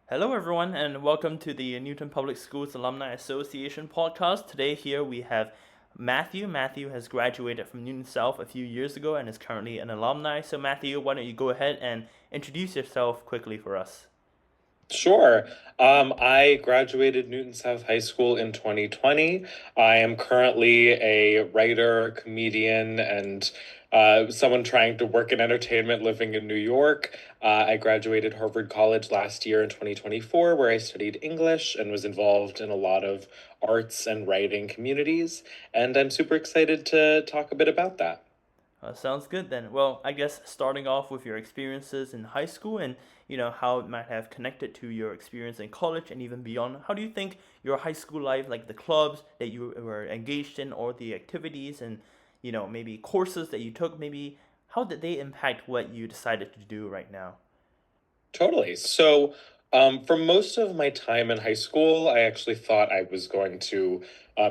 Hello, everyone, and welcome to the Newton Public Schools Alumni Association podcast. Today, here we have Matthew. Matthew has graduated from Newton South a few years ago and is currently an alumni. So, Matthew, why don't you go ahead and introduce yourself quickly for us? Sure. I graduated Newton South High School in 2020. I am currently a writer, comedian, and someone trying to work in entertainment living in New York. I graduated Harvard College last year in 2024, where I studied English and was involved in a lot of arts and writing communities. And I'm super excited to talk a bit about that. Sounds good then. Well, I guess starting off with your experiences in high school and how it might have connected to your experience in college and even beyond. How do you think your high school life, like the clubs that you were engaged in, or the activities and maybe courses that you took, maybe how did they impact what you decided to do right now? Totally. For most of my time in high school, I actually thought I was going to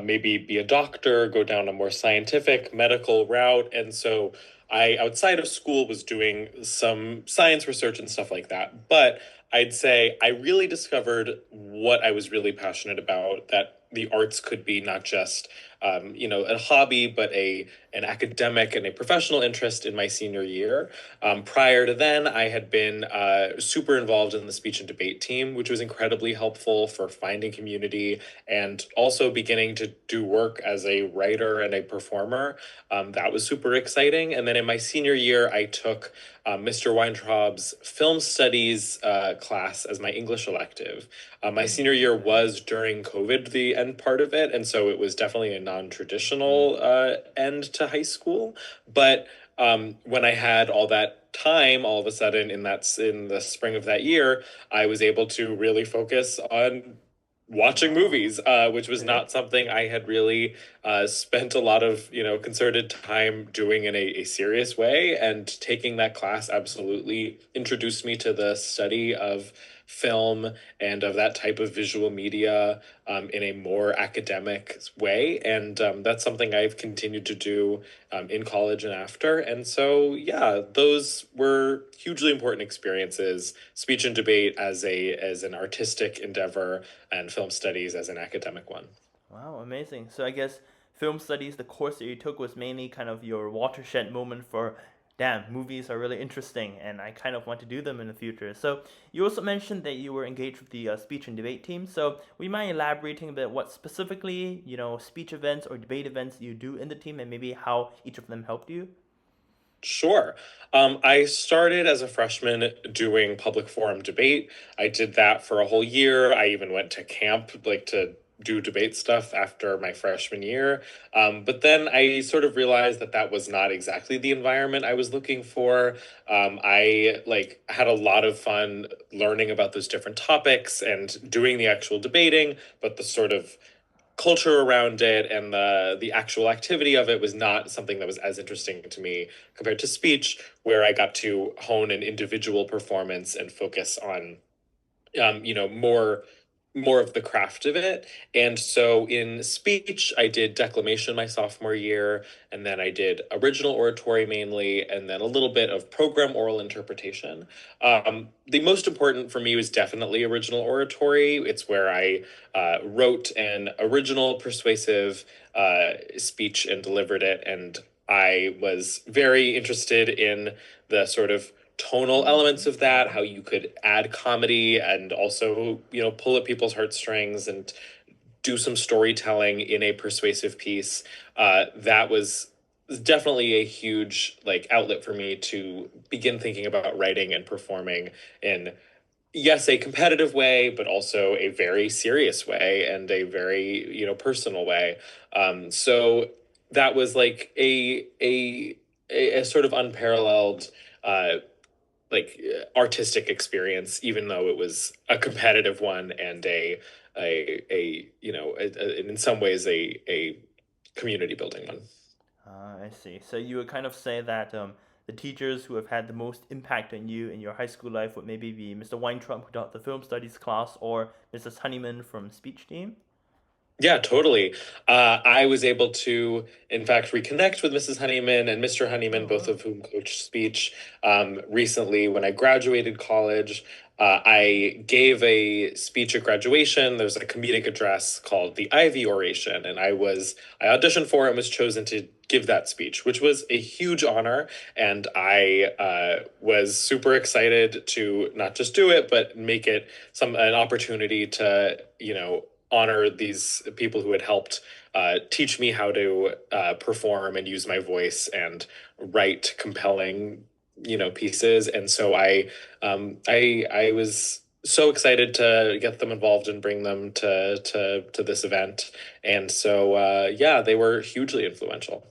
maybe be a doctor, go down a more scientific medical route. And so outside of school, was doing some science research and stuff like that. But I'd say I really discovered what I was really passionate about, that the arts could be not just a hobby, but an academic and a professional interest in my senior year. Prior to then, I had been super involved in the speech and debate team, which was incredibly helpful for finding community and also beginning to do work as a writer and a performer. That was super exciting. And then in my senior year, I took Mr. Weintraub's film studies class as my English elective. My senior year was during COVID, the end part of it. And so it was definitely a non Mm. traditional end to high school. But when I had all that time, all of a sudden in the spring of that year, I was able to really focus on watching Wow. movies, which was Okay. not something I had really spent a lot of concerted time doing in a serious way. And taking that class absolutely introduced me to the study of film and of that type of visual media in a more academic way. And that's something I've continued to do in college and after. And so, yeah, those were hugely important experiences. Speech and debate as an artistic endeavor, and film studies as an academic one. Wow, amazing. So I guess film studies, the course that you took was mainly kind of your watershed moment for, damn, movies are really interesting and I kind of want to do them in the future. So you also mentioned that you were engaged with the speech and debate team. So would you mind elaborating a bit what specifically, speech events or debate events you do in the team and maybe how each of them helped you? Sure. I started as a freshman doing public forum debate. I did that for a whole year. I even went to camp, like to do debate stuff after my freshman year. But then I sort of realized that that was not exactly the environment I was looking for. I like had a lot of fun learning about those different topics and doing the actual debating, but the sort of culture around it and the actual activity of it was not something that was as interesting to me compared to speech, where I got to hone an individual performance and focus on more of the craft of it. And so in speech, I did declamation my sophomore year, and then I did original oratory mainly, and then a little bit of program oral interpretation. The most important for me was definitely original oratory. It's where I wrote an original persuasive speech and delivered it. And I was very interested in the sort of tonal elements of that, how you could add comedy and also, pull at people's heartstrings and do some storytelling in a persuasive piece. That was definitely a huge like outlet for me to begin thinking about writing and performing in, yes, a competitive way, but also a very serious way and a very, personal way. So that was like a sort of unparalleled uh artistic experience, even though it was a competitive one and in some ways a community building one. I see. So you would kind of say that the teachers who have had the most impact on you in your high school life would maybe be Mr. Weintraub, who taught the film studies class, or Mrs. Honeyman from speech team. Yeah, totally. I was able to, in fact, reconnect with Mrs. Honeyman and Mr. Oh Honeyman, both wow. of whom coached speech recently when I graduated college. I gave a speech at graduation. There's a comedic address called the Ivy Oration, and I auditioned for it and was chosen to give that speech, which was a huge honor. And I was super excited to not just do it, but make it an opportunity to, honor these people who had helped teach me how to perform and use my voice and write compelling, pieces. And so I was so excited to get them involved and bring them to this event. And so yeah, they were hugely influential.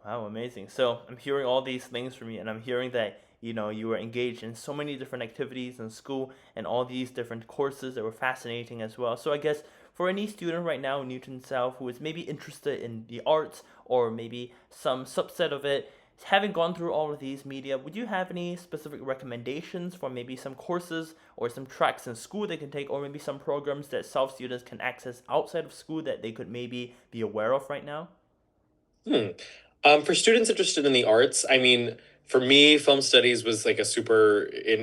Wow, amazing. So I'm hearing all these things from you, and I'm hearing that you were engaged in so many different activities in school and all these different courses that were fascinating as well. So I guess for any student right now in Newton South who is maybe interested in the arts or maybe some subset of it, having gone through all of these media, would you have any specific recommendations for maybe some courses or some tracks in school they can take, or maybe some programs that South students can access outside of school that they could maybe be aware of right now? Hmm. For students interested in the arts, I mean, for me, film studies was like a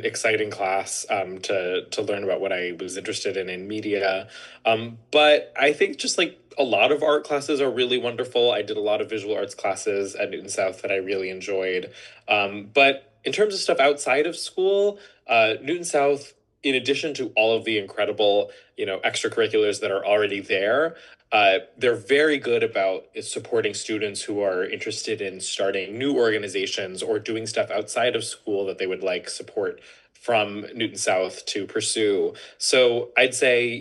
exciting class to learn about what I was interested in media. But I think just like a lot of art classes are really wonderful. I did a lot of visual arts classes at Newton South that I really enjoyed. But in terms of stuff outside of school, Newton South, in addition to all of the incredible, extracurriculars that are already there, they're very good about supporting students who are interested in starting new organizations or doing stuff outside of school that they would like support from Newton South to pursue. So I'd say,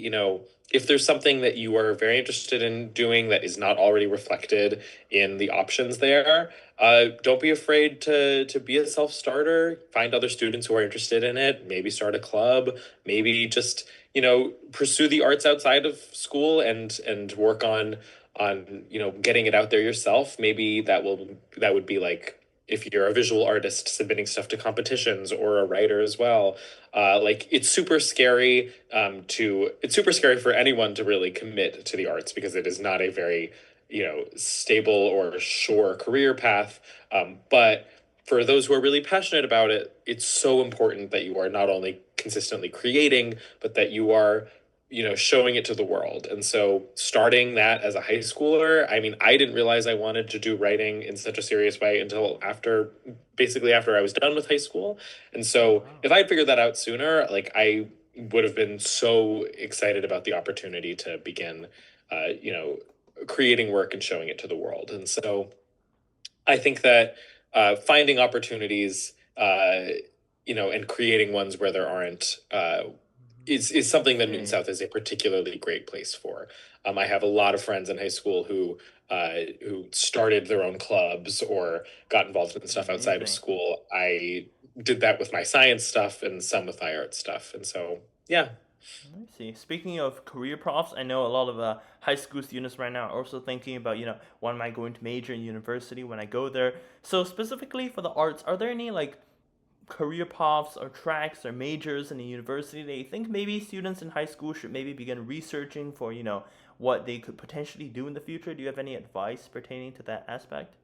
if there's something that you are very interested in doing that is not already reflected in the options there, don't be afraid to be a self starter. Find other students who are interested in it. Maybe start a club. Maybe just pursue the arts outside of school and work on getting it out there yourself. Maybe that would be like if you're a visual artist submitting stuff to competitions or a writer as well. Like it's super scary for anyone to really commit to the arts because it is not a very stable or sure career path. But for those who are really passionate about it, it's so important that you are not only consistently creating, but that you are, showing it to the world. And so starting that as a high schooler, I mean, I didn't realize I wanted to do writing in such a serious way until basically after I was done with high school. And Oh so wow. if I'd figured that out sooner, like I would have been so excited about the opportunity to begin, uh, you know, creating work and showing it to the world. And so I think that finding opportunities, and creating ones where there aren't, is I something that Newton see. South is a particularly great place for. I have a lot of friends in high school who started their own clubs or got involved in stuff outside of Amazing. school. I did that with my science stuff and some with my art stuff, and so yeah. I see. Speaking of career paths, I know a lot of high school students right now are also thinking about, what am I going to major in university when I go there. So specifically for the arts, are there any like career paths or tracks or majors in the university that you think maybe students in high school should maybe begin researching for, what they could potentially do in the future? Do you have any advice pertaining to that aspect?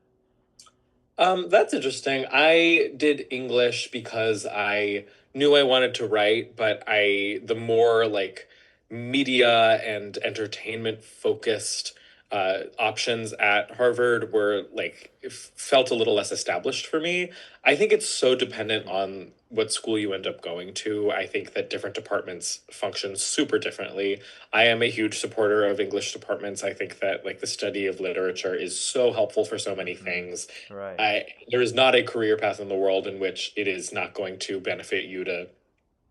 That's interesting. I did English because I knew I wanted to write, but the more like media and entertainment focused options at Harvard were like felt a little less established for me. I think it's so I dependent see. on what school you end up going to. I think that different departments function super differently. I am a huge supporter of English departments. I think that like the study of literature is so helpful for so many Mm-hmm. things. Right. There is not a career path in the world in which it is not going to benefit you to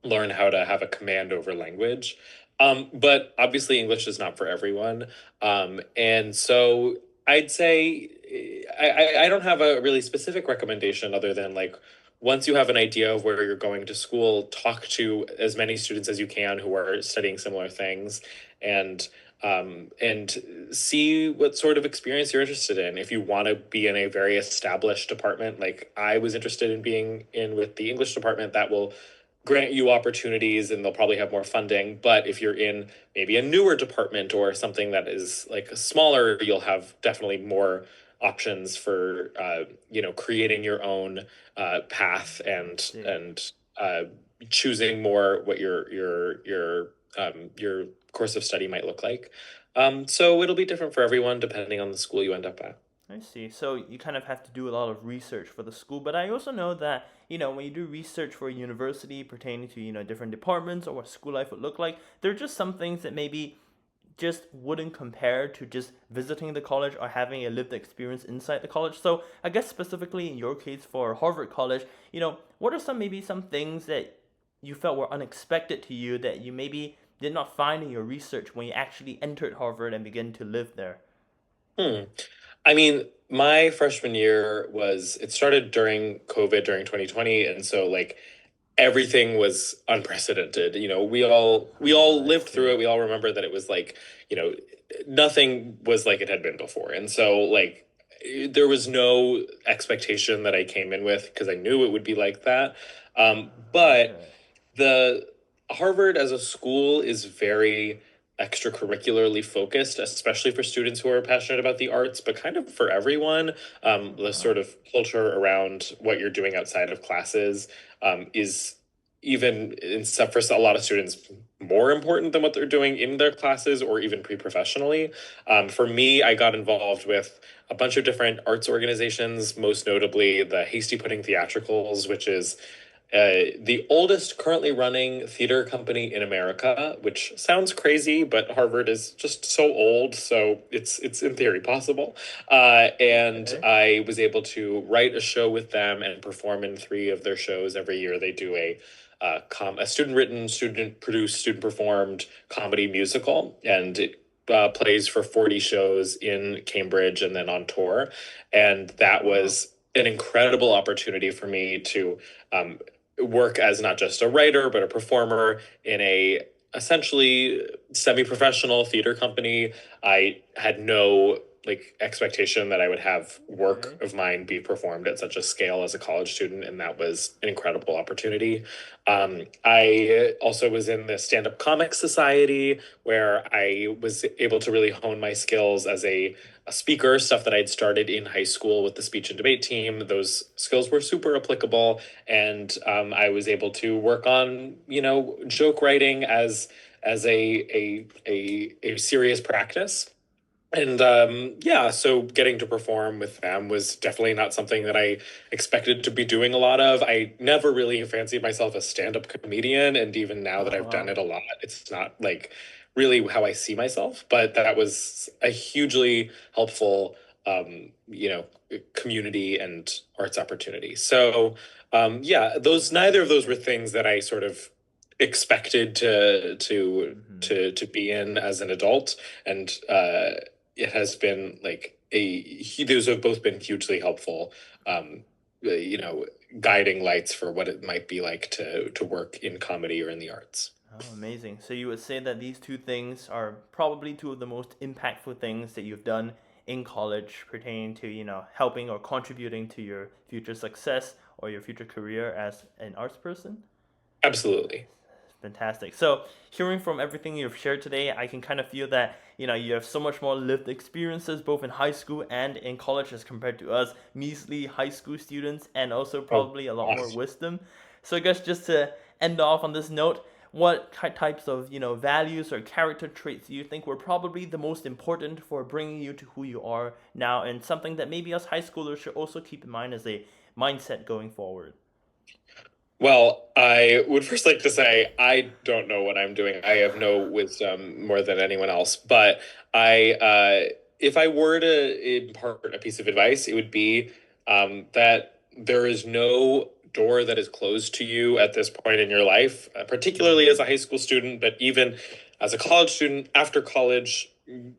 learn how to have a command over language. But obviously, English is not for everyone. And so I'd say I don't have a really specific recommendation other than like once you have an idea of where you're going to school, talk to as many students as you can who are studying similar things and and see what sort of experience you're interested in. If you want to be in a very established department, like I was interested in being in with the English department, that will grant you opportunities and they'll probably have more funding. But if you're in maybe a newer department or something that is like smaller, you'll have definitely more options for creating your own path I see. and uh, choosing more what your course of study might look like. So it'll be different for everyone depending on the school you end up at. I see. So you kind of have to do a lot of research for the school, but I also know that, when you do research for a university pertaining to, different departments or what school life would look like, there are just some things that maybe just wouldn't compare to just visiting the college or having a lived experience inside the college. So I guess specifically in your case for Harvard College, what are some things that you felt were unexpected to you that you maybe did not find in your research when you actually entered Harvard and began to live there? Hmm. I mean, my freshman year it started during COVID during 2020. And so like everything was unprecedented. We all I lived through see. it. We all remember that it was like, you know, nothing was like it had been before. And so like there was no expectation that I came in with because I knew it would be like that. But Okay. the Harvard as a school is very extracurricularly focused, especially for students who are passionate about the arts, but kind of for everyone. The Uh-huh. sort of culture around what you're doing outside of classes is even in stuff for a lot of students more important than what they're doing in their classes or even pre-professionally. For me, I got involved with a bunch of different arts organizations, most notably the Hasty Pudding Theatricals, which is the oldest currently running theater company in America, which sounds crazy, but Harvard is just so old, so it's in theory possible. And Okay. I was able to write a show with them and perform in three of their shows every year. They do a student written, student produced, student performed comedy musical, and it plays for 40 shows in Cambridge and then on tour. And that Oh, was an incredible opportunity for me to um, work as not just a writer but a performer in a essentially semi-professional theater company. I had no like expectation that I would have work okay. of mine be performed at such a scale as a college student, and that was an incredible opportunity. I also was in the stand-up comic society where I was able to really hone my skills as a speaker, stuff that I'd started in high school with the speech and debate team. Those skills were super applicable, and I was able to work on joke writing as a serious practice. And yeah, so getting to perform with them was definitely not something that I expected to be doing a lot of. I never really fancied myself a stand-up comedian, and even now that Oh, I've done wow. it a lot, it's not like really how I see myself. But that was a hugely helpful, community and arts opportunity. So yeah, those neither of those were Fantastic. things that I sort of expected Mm-hmm. to be in as an adult, and it has been like those have both been hugely helpful, um you know guiding lights for what it might be like to work in comedy or in the arts. Oh, amazing. So you would say that these two things are probably two of the most impactful things that you've done in college pertaining to, helping or contributing to your future success or your future career as an arts person? Absolutely. Fantastic. So, hearing from everything you've shared today, I can kind of feel that, you have so much more lived experiences both in high school and in college as compared to us measly high school students, and also Oh probably a lot more gosh. wisdom. So, I guess just to end off on this note, what types of, values or character traits do you think were probably the most important for bringing you to who you are now, and something that maybe us high schoolers should also keep in mind as a mindset going forward? Well, I would first like to say I don't know what I'm doing. I have no wisdom more than anyone else. But if I were to impart a piece of advice, it would be that there is no door that is closed to you at this point in your life, particularly as Mm-hmm. a high school student, but even as a college student, after college,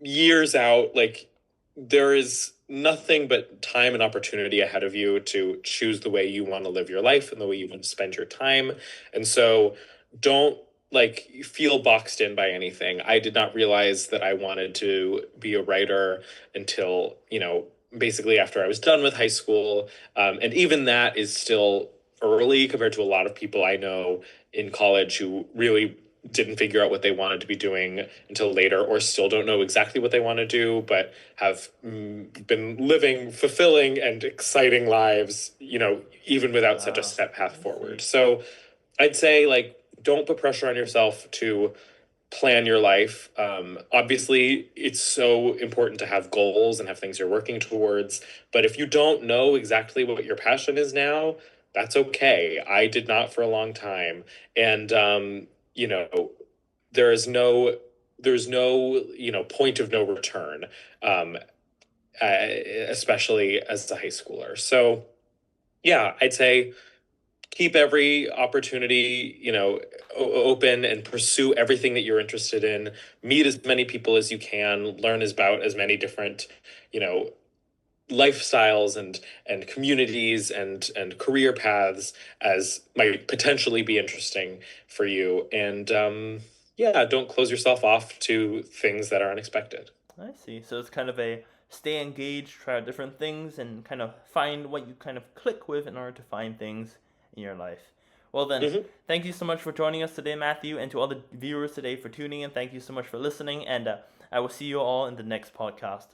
years out, like there is nothing but time and opportunity ahead of you to choose the way you want to live your life and the way you want to spend your time. And so don't like feel boxed in by anything. I did not realize that I wanted to be a writer until, basically after I was done with high school. And even that is still early compared to a lot of people I know in college who really didn't figure out what they wanted to be doing until later, or still don't know exactly what they want to do, but have been living fulfilling and exciting lives, even without such a Ah, set path I forward. see. So I'd say like don't put pressure on yourself to plan your life. Obviously, it's so important to have goals and have things you're working towards. But if you don't know exactly what your passion is now, that's okay. I did not for a long time. And, you know, there is no, there's no, point of no return, um, especially as a high schooler. So, yeah, I'd say keep every opportunity, open and pursue everything that you're interested in. Meet as many people as you can, learn about as many different, you know, lifestyles and communities and career paths as might potentially be interesting for you. And yeah, don't close yourself off to things that are unexpected. I see. So it's kind of a stay engaged, try out different things, and kind of find what you kind of click with in order to find things in your life. Well, then, Hmm. thank you so much for joining us today, Matthew, and to all the viewers today for tuning in. Thank you so much for listening, and I will see you all in the next podcast.